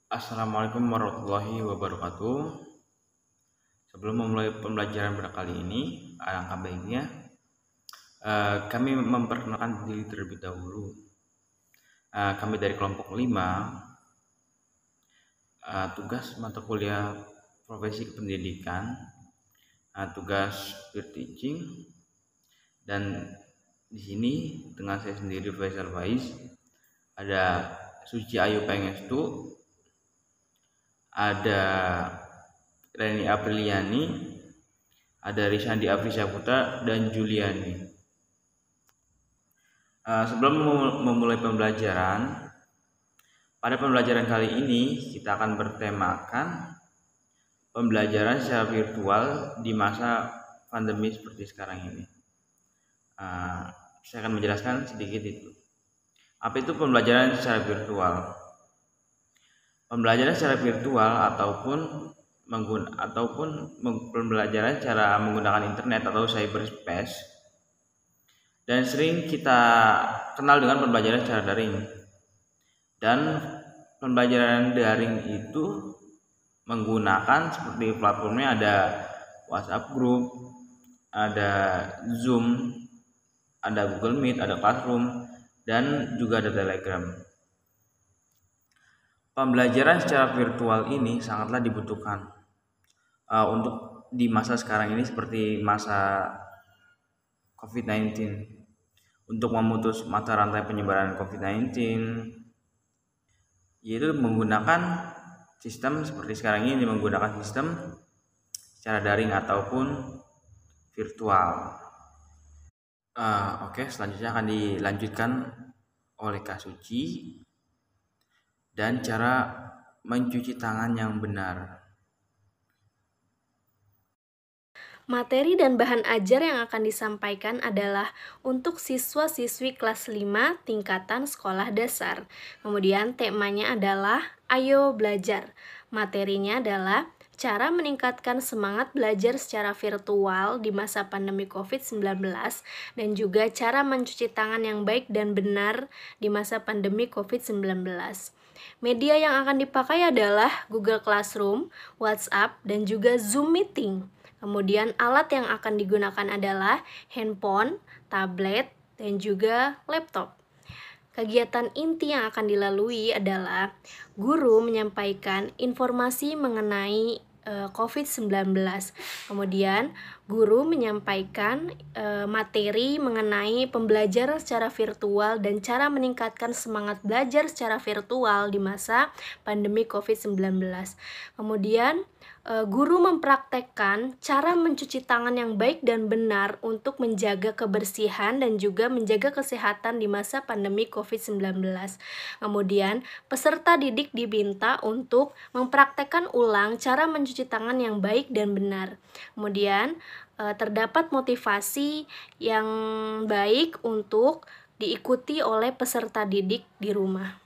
Assalamualaikum warahmatullahi wabarakatuh. Sebelum memulai pembelajaran pada kali ini, alangkah baiknya kami memperkenalkan diri terlebih dahulu. Kami dari kelompok 5, tugas mata kuliah profesi kependidikan, tugas peer teaching, dan di sini dengan saya sendiri Faisal Faiz, ada Suci Ayu Pengestu, ada Reni Apriliani, ada Risandi Afrisyaputra, dan Juliani. Sebelum memulai pembelajaran, pada pembelajaran kali ini kita akan bertemakan pembelajaran secara virtual di masa pandemi seperti sekarang ini. Saya akan menjelaskan sedikit itu. Apa itu pembelajaran secara virtual? Pembelajaran secara virtual ataupun pembelajaran secara menggunakan internet atau cyberspace, dan sering kita kenal dengan pembelajaran secara daring. Dan pembelajaran daring itu menggunakan seperti platformnya ada WhatsApp Group, ada Zoom, ada Google Meet, ada Classroom, dan juga ada Telegram. Pembelajaran secara virtual ini sangatlah dibutuhkan untuk di masa sekarang ini seperti masa COVID-19. Untuk memutus mata rantai penyebaran COVID-19, yaitu menggunakan sistem seperti sekarang ini, menggunakan sistem secara daring ataupun virtual. Oke, selanjutnya akan dilanjutkan oleh Kak Suci dan cara mencuci tangan yang benar. Materi dan bahan ajar yang akan disampaikan adalah untuk siswa-siswi kelas 5 tingkatan sekolah dasar. Kemudian temanya adalah Ayo Belajar. Materinya adalah cara meningkatkan semangat belajar secara virtual di masa pandemi COVID-19 dan juga cara mencuci tangan yang baik dan benar di masa pandemi COVID-19. Media yang akan dipakai adalah Google Classroom, WhatsApp, dan juga Zoom Meeting. Kemudian alat yang akan digunakan adalah handphone, tablet, dan juga laptop. Kegiatan inti yang akan dilalui adalah guru menyampaikan informasi mengenai COVID-19. Kemudian, guru menyampaikan materi mengenai pembelajaran secara virtual dan cara meningkatkan semangat belajar secara virtual di masa pandemi COVID-19. Kemudian, guru mempraktekkan cara mencuci tangan yang baik dan benar untuk menjaga kebersihan dan juga menjaga kesehatan di masa pandemi COVID-19. Kemudian, peserta didik diminta untuk mempraktekkan ulang cara mencuci tangan yang baik dan benar. Kemudian, terdapat motivasi yang baik untuk diikuti oleh peserta didik di rumah.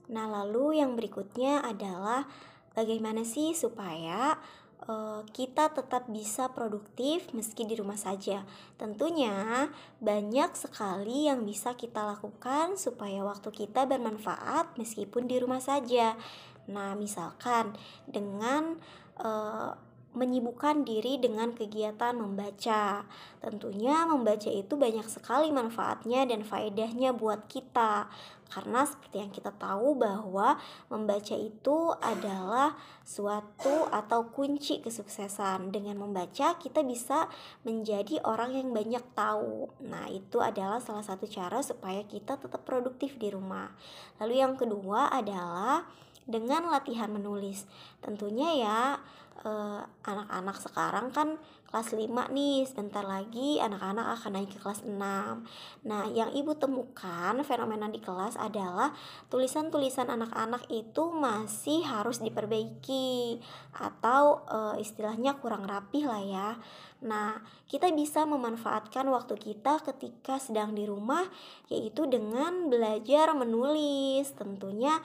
Nah, lalu yang berikutnya adalah bagaimana sih supaya kita tetap bisa produktif meski di rumah saja. Tentunya banyak sekali yang bisa kita lakukan supaya waktu kita bermanfaat meskipun di rumah saja. Nah, misalkan dengan menyibukkan diri dengan kegiatan membaca. Tentunya membaca itu banyak sekali manfaatnya dan faedahnya buat kita. Karena seperti yang kita tahu bahwa membaca itu adalah suatu atau kunci kesuksesan. Dengan membaca kita bisa menjadi orang yang banyak tahu. Nah, itu adalah salah satu cara supaya kita tetap produktif di rumah. Lalu yang kedua adalah dengan latihan menulis. Tentunya ya, anak-anak sekarang kan kelas 5 nih, sebentar lagi anak-anak akan naik ke kelas 6. Nah, yang ibu temukan fenomena di kelas adalah tulisan-tulisan anak-anak itu masih harus diperbaiki atau istilahnya kurang rapih lah ya. Nah, kita bisa memanfaatkan waktu kita ketika sedang di rumah, yaitu dengan belajar menulis. Tentunya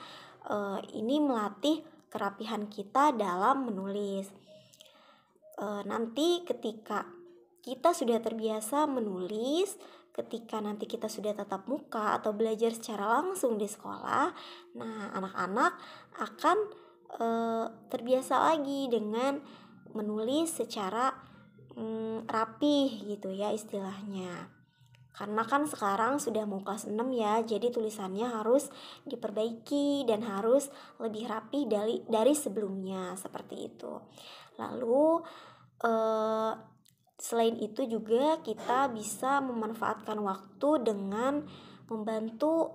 ini melatih kerapihan kita dalam menulis. Nanti ketika kita sudah terbiasa menulis, ketika nanti kita sudah tatap muka atau belajar secara langsung di sekolah, nah anak-anak akan terbiasa lagi dengan menulis secara rapih gitu ya istilahnya. Karena kan sekarang sudah mau kelas 6 ya, jadi tulisannya harus diperbaiki dan harus lebih rapi dari sebelumnya, seperti itu. Lalu selain itu juga kita bisa memanfaatkan waktu dengan membantu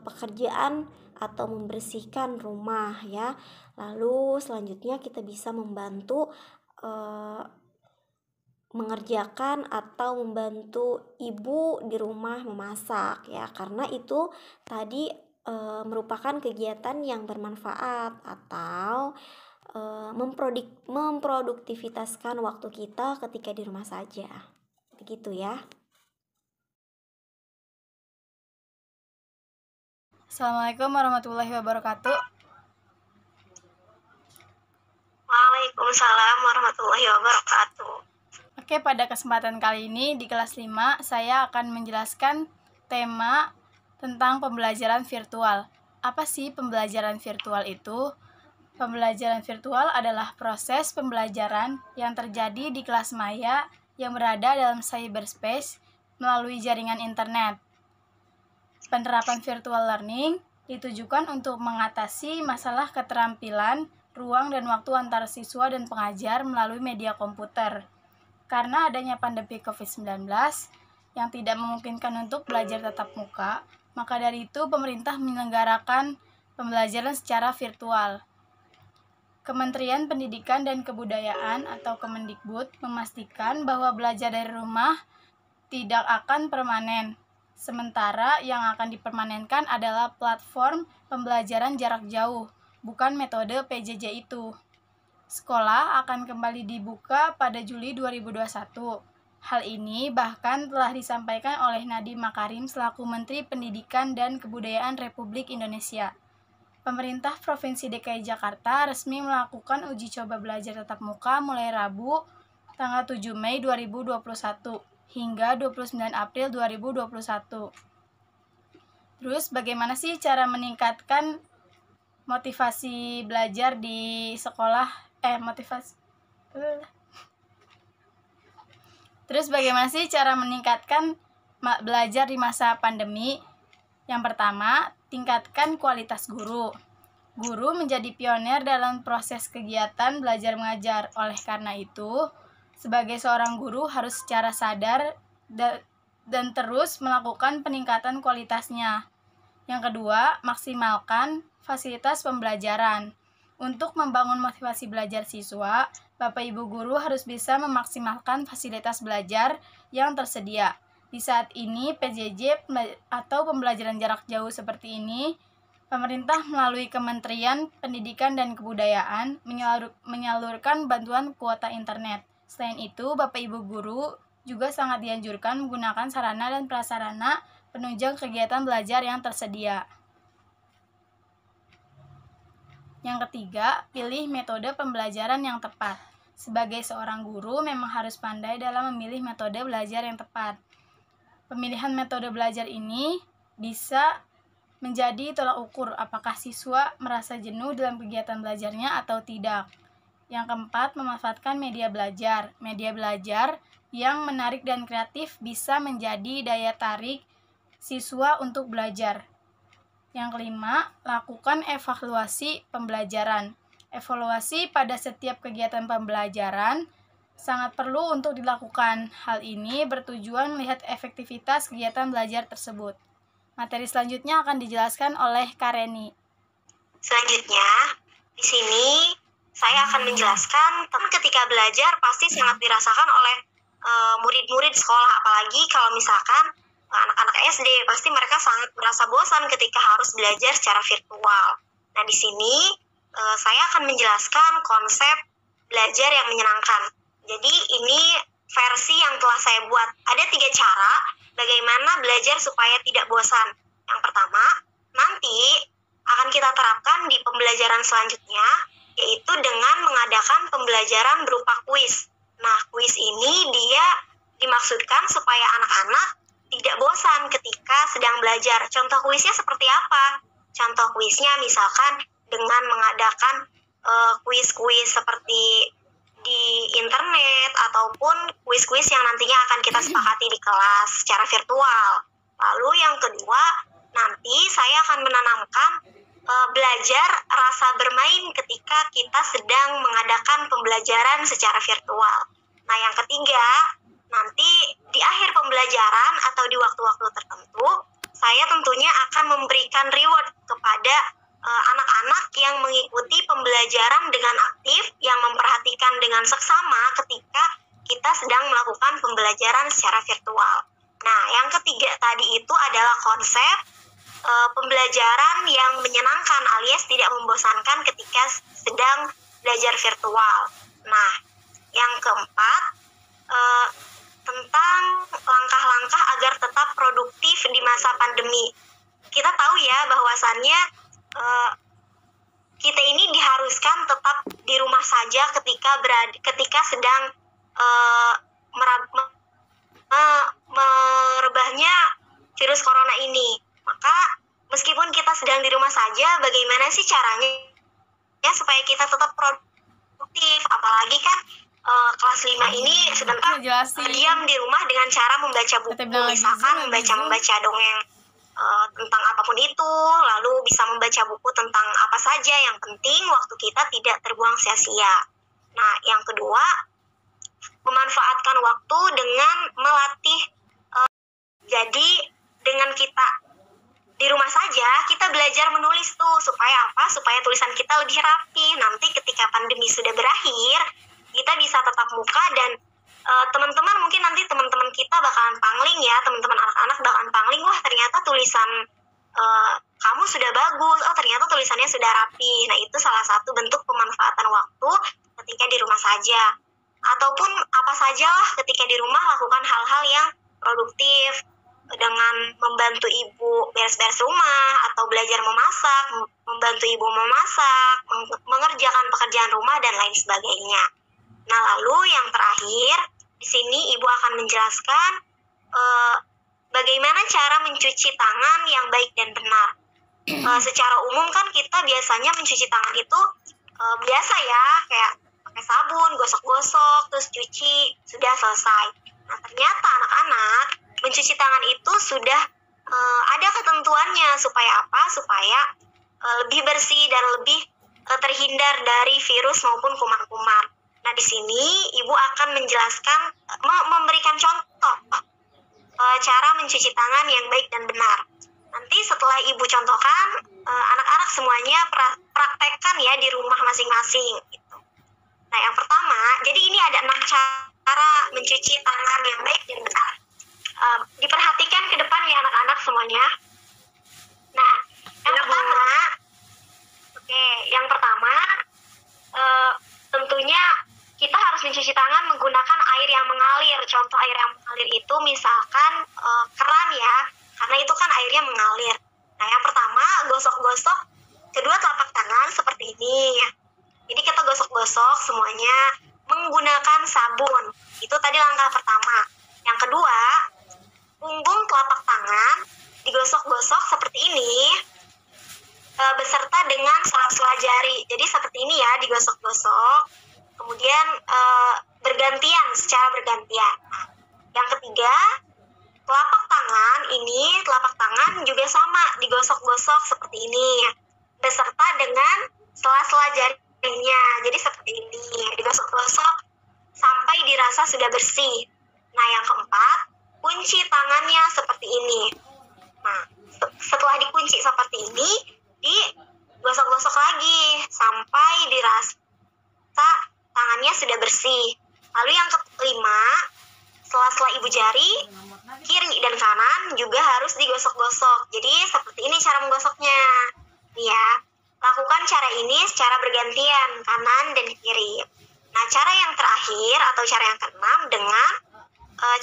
pekerjaan atau membersihkan rumah ya. Lalu selanjutnya kita bisa membantu mengerjakan atau membantu ibu di rumah memasak ya, karena itu tadi merupakan kegiatan yang bermanfaat atau memproduktivitaskan waktu kita ketika di rumah saja. Begitu ya. Assalamualaikum warahmatullahi wabarakatuh. Waalaikumsalam warahmatullahi wabarakatuh. Oke, pada kesempatan kali ini di kelas 5 saya akan menjelaskan tema tentang pembelajaran virtual. Apa sih pembelajaran virtual itu? Pembelajaran virtual adalah proses pembelajaran yang terjadi di kelas maya yang berada dalam cyberspace melalui jaringan internet. Penerapan virtual learning ditujukan untuk mengatasi masalah keterampilan, ruang dan waktu antara siswa dan pengajar melalui media komputer. Karena adanya pandemi COVID-19 yang tidak memungkinkan untuk belajar tatap muka, maka dari itu pemerintah menyelenggarakan pembelajaran secara virtual. Kementerian Pendidikan dan Kebudayaan atau Kemendikbud memastikan bahwa belajar dari rumah tidak akan permanen. Sementara yang akan dipermanenkan adalah platform pembelajaran jarak jauh, bukan metode PJJ itu. Sekolah akan kembali dibuka pada Juli 2021. Hal ini bahkan telah disampaikan oleh Nadiem Makarim selaku Menteri Pendidikan dan Kebudayaan Republik Indonesia. Pemerintah Provinsi DKI Jakarta resmi melakukan uji coba belajar tatap muka mulai Rabu tanggal 7 Mei 2021 hingga 29 April 2021. Terus bagaimana sih cara meningkatkan motivasi belajar di sekolah? Terus bagaimana sih cara meningkatkan belajar di masa pandemi? Yang pertama, tingkatkan kualitas guru. Guru menjadi pionir dalam proses kegiatan belajar mengajar. Oleh karena itu, sebagai seorang guru harus secara sadar dan terus melakukan peningkatan kualitasnya. Yang kedua, maksimalkan fasilitas pembelajaran. Untuk membangun motivasi belajar siswa, Bapak Ibu guru harus bisa memaksimalkan fasilitas belajar yang tersedia. Di saat ini, PJJ atau pembelajaran jarak jauh seperti ini, pemerintah melalui Kementerian Pendidikan dan Kebudayaan menyalurkan bantuan kuota internet. Selain itu, Bapak Ibu guru juga sangat dianjurkan menggunakan sarana dan prasarana penunjang kegiatan belajar yang tersedia. Yang ketiga, pilih metode pembelajaran yang tepat. Sebagai seorang guru, memang harus pandai dalam memilih metode belajar yang tepat. Pemilihan metode belajar ini bisa menjadi tolak ukur apakah siswa merasa jenuh dalam kegiatan belajarnya atau tidak. Yang keempat, memanfaatkan media belajar. Media belajar yang menarik dan kreatif bisa menjadi daya tarik siswa untuk belajar. Yang kelima, lakukan evaluasi pembelajaran. Evaluasi pada setiap kegiatan pembelajaran sangat perlu untuk dilakukan. Hal ini bertujuan melihat efektivitas kegiatan belajar tersebut. Materi selanjutnya akan dijelaskan oleh Kareni. Selanjutnya, di sini saya akan menjelaskan ketika belajar pasti sangat dirasakan oleh murid-murid sekolah, apalagi kalau misalkan anak-anak SD, pasti mereka sangat merasa bosan ketika harus belajar secara virtual. Nah, di sini saya akan menjelaskan konsep belajar yang menyenangkan. Jadi ini versi yang telah saya buat. Ada 3 cara bagaimana belajar supaya tidak bosan. Yang pertama, nanti akan kita terapkan di pembelajaran selanjutnya, yaitu dengan mengadakan pembelajaran berupa kuis. Nah, kuis ini dia dimaksudkan supaya anak-anak tidak bosan ketika sedang belajar. Contoh kuisnya seperti apa? Contoh kuisnya misalkan dengan mengadakan kuis-kuis seperti di internet ataupun kuis-kuis yang nantinya akan kita sepakati di kelas secara virtual. Lalu yang kedua, nanti saya akan menanamkan belajar rasa bermain ketika kita sedang mengadakan pembelajaran secara virtual. Nah, yang ketiga, nanti di akhir pembelajaran atau di waktu-waktu tertentu, saya tentunya akan memberikan reward kepada anak-anak yang mengikuti pembelajaran dengan aktif, yang memperhatikan dengan seksama ketika kita sedang melakukan pembelajaran secara virtual. Nah, yang ketiga tadi itu adalah konsep pembelajaran yang menyenangkan alias tidak membosankan ketika sedang belajar virtual. Nah, yang keempat, tentang langkah-langkah agar tetap produktif di masa pandemi. Kita tahu ya bahwasannya kita ini diharuskan tetap di rumah saja ketika sedang merebahnya virus corona ini. Maka meskipun kita sedang di rumah saja, bagaimana sih caranya ya supaya kita tetap produktif? Apalagi kan kelas 5 ini sebentar diam di rumah dengan cara membaca buku, misalkan membaca dongeng tentang apapun itu, lalu bisa membaca buku tentang apa saja, yang penting waktu kita tidak terbuang sia-sia. Nah, yang kedua, memanfaatkan waktu dengan melatih. Jadi dengan kita di rumah saja, kita belajar menulis tuh, supaya apa? Supaya tulisan kita lebih rapi. Nanti ketika pandemi sudah berakhir, kita bisa tatap muka dan teman-teman, mungkin nanti teman-teman kita bakalan pangling ya, teman-teman anak-anak bakalan pangling, wah ternyata tulisan kamu sudah bagus, oh ternyata tulisannya sudah rapi. Nah, itu salah satu bentuk pemanfaatan waktu ketika di rumah saja. Ataupun apa sajalah ketika di rumah, lakukan hal-hal yang produktif dengan membantu ibu beres-beres rumah atau belajar memasak, membantu ibu memasak, mengerjakan pekerjaan rumah dan lain sebagainya. Nah, lalu yang terakhir, di sini ibu akan menjelaskan bagaimana cara mencuci tangan yang baik dan benar. Secara umum kan kita biasanya mencuci tangan itu biasa ya, kayak pakai sabun, gosok-gosok, terus cuci, sudah selesai. Nah, ternyata anak-anak mencuci tangan itu sudah ada ketentuannya. Supaya apa? Supaya lebih bersih dan lebih terhindar dari virus maupun kuman-kuman. Nah, di sini ibu akan menjelaskan, memberikan contoh cara mencuci tangan yang baik dan benar. Nanti setelah ibu contohkan, anak-anak semuanya praktekkan ya di rumah masing-masing. Gitu. Nah, yang pertama, jadi ini ada 6 cara mencuci tangan yang baik dan benar. Diperhatikan ke depan ya anak-anak semuanya. Nah, yang pertama, tentunya kita harus mencuci tangan menggunakan air yang mengalir. Contoh air yang mengalir itu misalkan keran ya, karena itu kan airnya mengalir. Nah, yang pertama, gosok-gosok kedua telapak tangan seperti ini. Jadi kita gosok-gosok semuanya menggunakan sabun. Itu tadi langkah pertama. Yang kedua, punggung telapak tangan digosok-gosok seperti ini beserta dengan sela-sela jari. Jadi seperti ini ya, digosok-gosok, kemudian bergantian, secara bergantian. Yang ketiga, telapak tangan juga sama, digosok-gosok seperti ini beserta dengan sela-sela jarinya. Jadi seperti ini, digosok-gosok sampai dirasa sudah bersih. Nah, yang keempat, kunci tangannya seperti ini. Nah, setelah dikunci seperti ini, digosok-gosok lagi sampai dirasa tangannya sudah bersih. Lalu yang kelima, sela-sela ibu jari, kiri dan kanan juga harus digosok-gosok. Jadi seperti ini cara menggosoknya. Nih ya, lakukan cara ini secara bergantian, kanan dan kiri. Nah, cara yang terakhir atau cara yang keenam dengan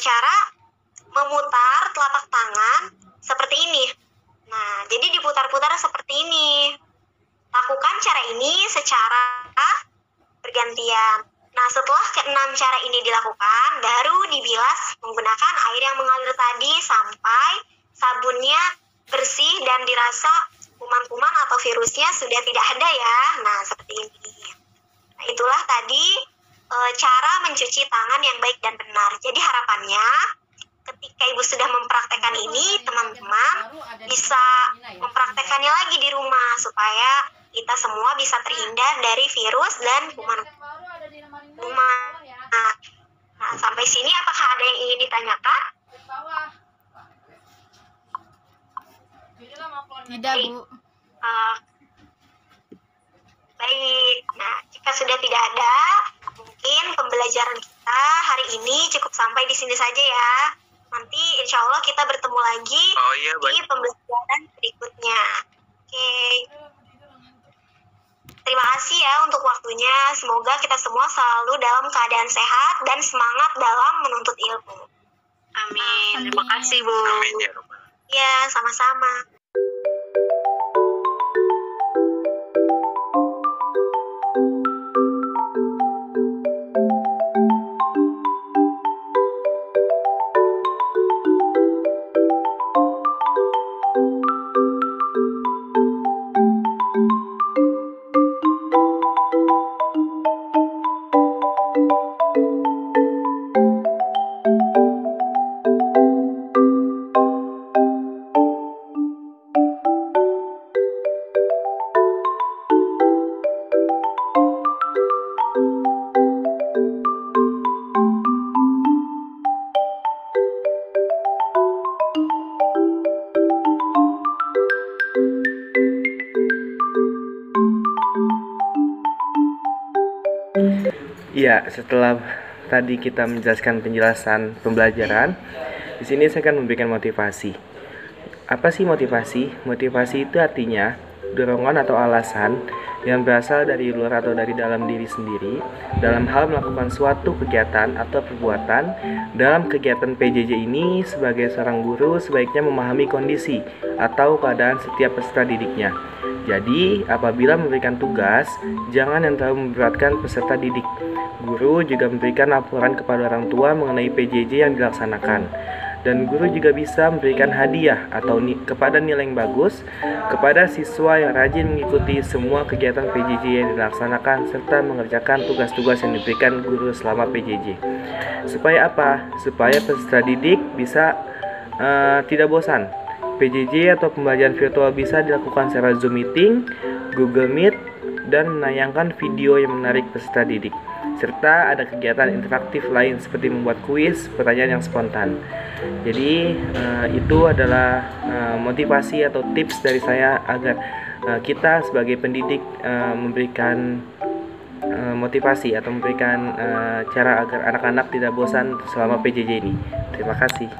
cara memutar telapak tangan seperti ini. Nah, jadi diputar-putar seperti ini. Lakukan cara ini secara bergantian. Nah, setelah keenam cara ini dilakukan, baru dibilas menggunakan air yang mengalir tadi sampai sabunnya bersih dan dirasa kuman-kuman atau virusnya sudah tidak ada ya. Nah, seperti ini. Nah, itulah tadi cara mencuci tangan yang baik dan benar. Jadi harapannya ketika Ibu sudah mempraktekkan ini, teman-teman bisa mempraktekannya lagi di rumah supaya kita semua bisa terhindar dari virus dan kuman-kuman. Nah, sampai sini apakah ada yang ingin ditanyakan? Tidak, Bu. Baik, nah jika sudah tidak ada, mungkin pembelajaran kita hari ini cukup sampai di sini saja ya. Nanti insya Allah kita bertemu lagi di pembelajaran berikutnya. Oke. Terima kasih ya untuk waktunya. Semoga kita semua selalu dalam keadaan sehat dan semangat dalam menuntut ilmu. Amin. Terima kasih, Bu. Amin ya Rabbal. Ya, sama-sama. Iya, setelah tadi kita menjelaskan penjelasan pembelajaran, di sini saya akan memberikan motivasi. Apa sih motivasi? Motivasi itu artinya dorongan atau alasan yang berasal dari luar atau dari dalam diri sendiri dalam hal melakukan suatu kegiatan atau perbuatan. Dalam kegiatan PJJ ini, sebagai seorang guru sebaiknya memahami kondisi atau keadaan setiap peserta didiknya. Jadi, apabila memberikan tugas, jangan yang terlalu memberatkan peserta didik. Guru juga memberikan laporan kepada orang tua mengenai PJJ yang dilaksanakan. Dan guru juga bisa memberikan hadiah atau kepada nilai yang bagus kepada siswa yang rajin mengikuti semua kegiatan PJJ yang dilaksanakan serta mengerjakan tugas-tugas yang diberikan guru selama PJJ. Supaya apa? Supaya peserta didik bisa tidak bosan. PJJ atau pembelajaran virtual bisa dilakukan secara Zoom Meeting, Google Meet, dan menayangkan video yang menarik peserta didik. Serta ada kegiatan interaktif lain seperti membuat kuis, pertanyaan yang spontan. Jadi itu adalah motivasi atau tips dari saya agar kita sebagai pendidik memberikan motivasi atau memberikan cara agar anak-anak tidak bosan selama PJJ ini. Terima kasih.